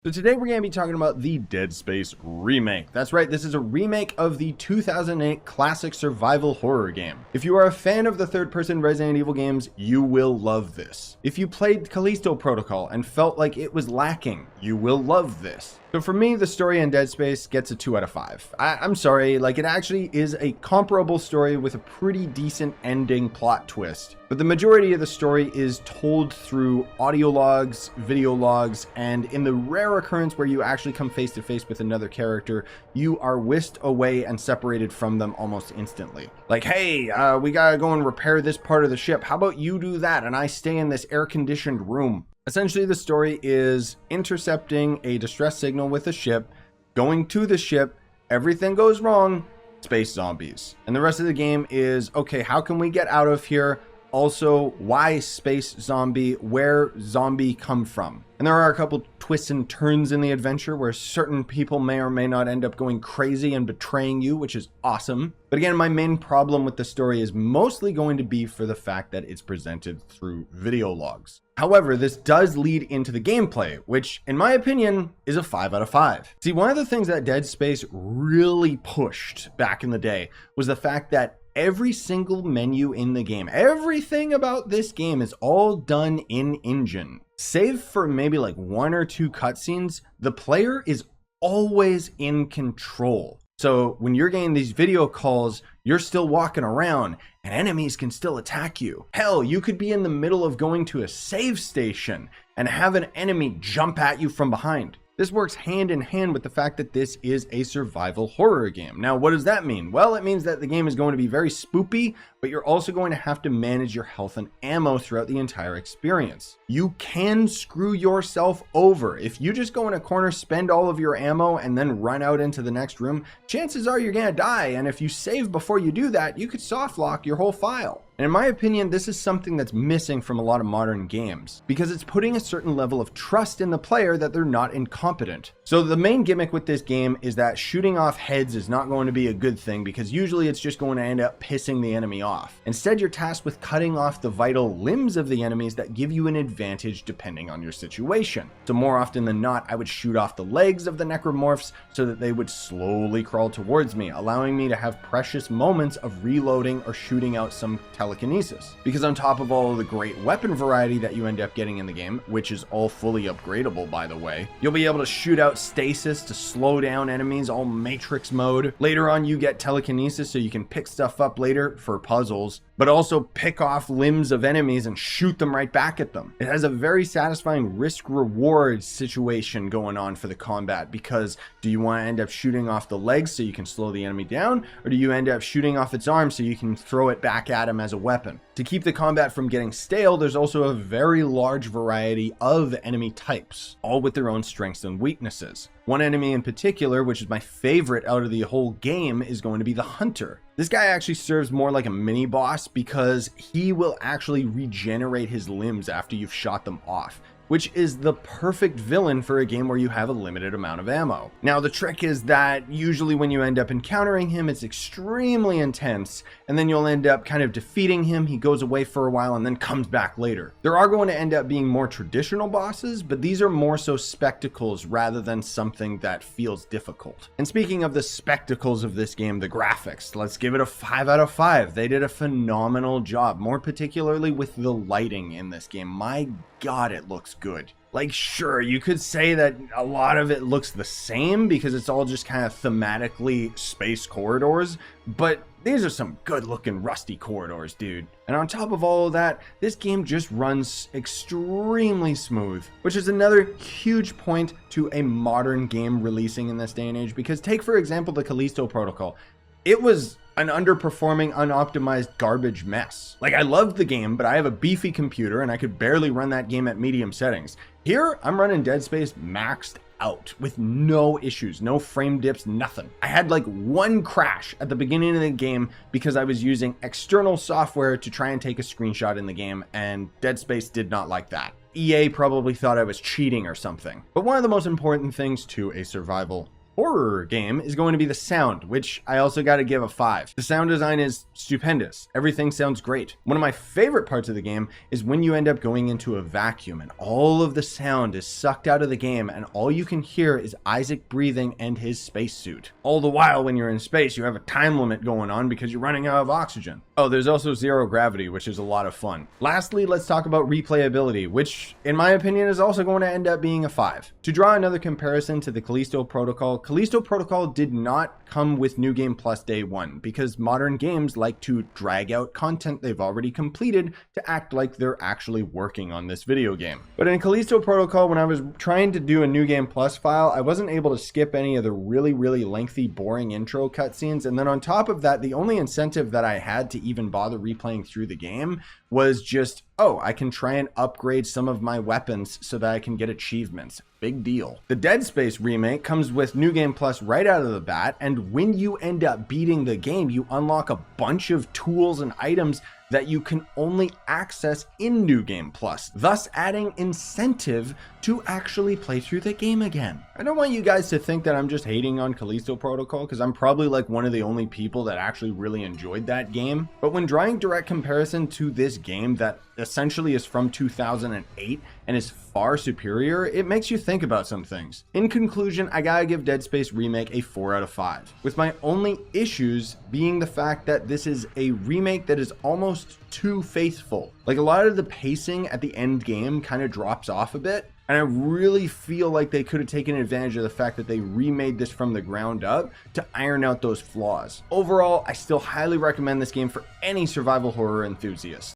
So today we're going to be talking about the Dead Space Remake. That's right, this is a remake of the 2008 classic survival horror game. If you are a fan of the third-person Resident Evil games, you will love this. If you played Callisto Protocol and felt like it was lacking, you will love this. So for me, the story in Dead Space gets a 2 out of 5. I'm sorry, it actually is a comparable story with a pretty decent ending plot twist. But the majority of the story is told through audio logs, video logs, and in the rare occurrence where you actually come face to face with another character, you are whisked away and separated from them almost instantly. Like, hey, we gotta go and repair this part of the ship. How about you do that and I stay in this air-conditioned room? Essentially, the story is intercepting a distress signal with a ship, going to the ship, everything goes wrong, space zombies. And the rest of the game is, okay, how can we get out of here? Also, why space zombie? Where zombie come from? And there are a couple twists and turns in the adventure where certain people may or may not end up going crazy and betraying you, which is awesome. But again, my main problem with the story is mostly going to be for the fact that it's presented through video logs. However, this does lead into the gameplay, which in my opinion is a 5 out of 5. See, one of the things that Dead Space really pushed back in the day was the fact that every single menu in the game, everything about this game is all done in engine. Save for maybe like 1 or 2 cutscenes, the player is always in control. So when you're getting these video calls, you're still walking around and enemies can still attack you. Hell, you could be in the middle of going to a save station and have an enemy jump at you from behind. This works hand in hand with the fact that this is a survival horror game. Now, what does that mean? Well, it means that the game is going to be very spoopy, but you're also going to have to manage your health and ammo throughout the entire experience. You can screw yourself over. If you just go in a corner, spend all of your ammo, and then run out into the next room, chances are you're gonna die, and if you save before you do that, you could soft lock your whole file. And in my opinion, this is something that's missing from a lot of modern games, because it's putting a certain level of trust in the player that they're not incompetent. So the main gimmick with this game is that shooting off heads is not going to be a good thing, because usually it's just going to end up pissing the enemy off. Instead, you're tasked with cutting off the vital limbs of the enemies that give you an advantage depending on your situation. So more often than not, I would shoot off the legs of the necromorphs so that they would slowly crawl towards me, allowing me to have precious moments of reloading or shooting out some telekinesis. Because on top of all of the great weapon variety that you end up getting in the game, which is all fully upgradable by the way, you'll be able to shoot out stasis to slow down enemies, all matrix mode. Later on you get telekinesis so you can pick stuff up later for puzzles, but also pick off limbs of enemies and shoot them right back at them. It has a very satisfying risk-reward situation going on for the combat, because do you want to end up shooting off the legs so you can slow the enemy down, or do you end up shooting off its arms so you can throw it back at him as a weapon? To keep the combat from getting stale, there's also a very large variety of enemy types, all with their own strengths and weaknesses. One enemy in particular, which is my favorite out of the whole game, is going to be the Hunter. This guy actually serves more like a mini boss because he will actually regenerate his limbs after you've shot them off, which is the perfect villain for a game where you have a limited amount of ammo. Now, the trick is that usually when you end up encountering him, it's extremely intense, and then you'll end up kind of defeating him. He goes away for a while and then comes back later. There are going to end up being more traditional bosses, but these are more so spectacles rather than something that feels difficult. And speaking of the spectacles of this game, the graphics, let's give it a 5 out of 5. They did a phenomenal job, more particularly with the lighting in this game. My God, it looks good. Like, sure, you could say that a lot of it looks the same because it's all just kind of thematically space corridors, but these are some good looking rusty corridors, dude. And on top of all of that, this game just runs extremely smooth, which is another huge point to a modern game releasing in this day and age, because take for example the Callisto Protocol. It was an underperforming, unoptimized garbage mess. Like, I loved the game, but I have a beefy computer and I could barely run that game at medium settings. Here, I'm running Dead Space maxed out with no issues, no frame dips, nothing. I had like 1 crash at the beginning of the game because I was using external software to try and take a screenshot in the game, and Dead Space did not like that. EA probably thought I was cheating or something. But one of the most important things to a survival horror game is going to be the sound, which I also got to give a 5. The sound design is stupendous. Everything sounds great. One of my favorite parts of the game is when you end up going into a vacuum and all of the sound is sucked out of the game and all you can hear is Isaac breathing and his spacesuit. All the while when you're in space, you have a time limit going on because you're running out of oxygen. Oh, there's also zero gravity, which is a lot of fun. Lastly, let's talk about replayability, which in my opinion is also going to end up being a 5. To draw another comparison to the Callisto Protocol did not come with New Game Plus day one because modern games like to drag out content they've already completed to act like they're actually working on this video game. But in Callisto Protocol, when I was trying to do a New Game Plus file, I wasn't able to skip any of the really lengthy, boring intro cutscenes. And then on top of that, the only incentive that I had to even bother replaying through the game was just, oh, I can try and upgrade some of my weapons so that I can get achievements. Big deal. The Dead Space remake comes with New Game Plus right out of the bat, and when you end up beating the game, you unlock a bunch of tools and items that you can only access in New Game Plus, thus adding incentive to actually play through the game again. I don't want you guys to think that I'm just hating on Callisto Protocol, because I'm probably like one of the only people that actually really enjoyed that game. But when drawing direct comparison to this game that essentially is from 2008 and is far superior, it makes you think about some things. In conclusion, I gotta give Dead Space Remake a 4 out of 5, with my only issues being the fact that this is a remake that is almost too faithful. Like, a lot of the pacing at the end game kind of drops off a bit, and I really feel like they could have taken advantage of the fact that they remade this from the ground up to iron out those flaws. Overall, I still highly recommend this game for any survival horror enthusiast.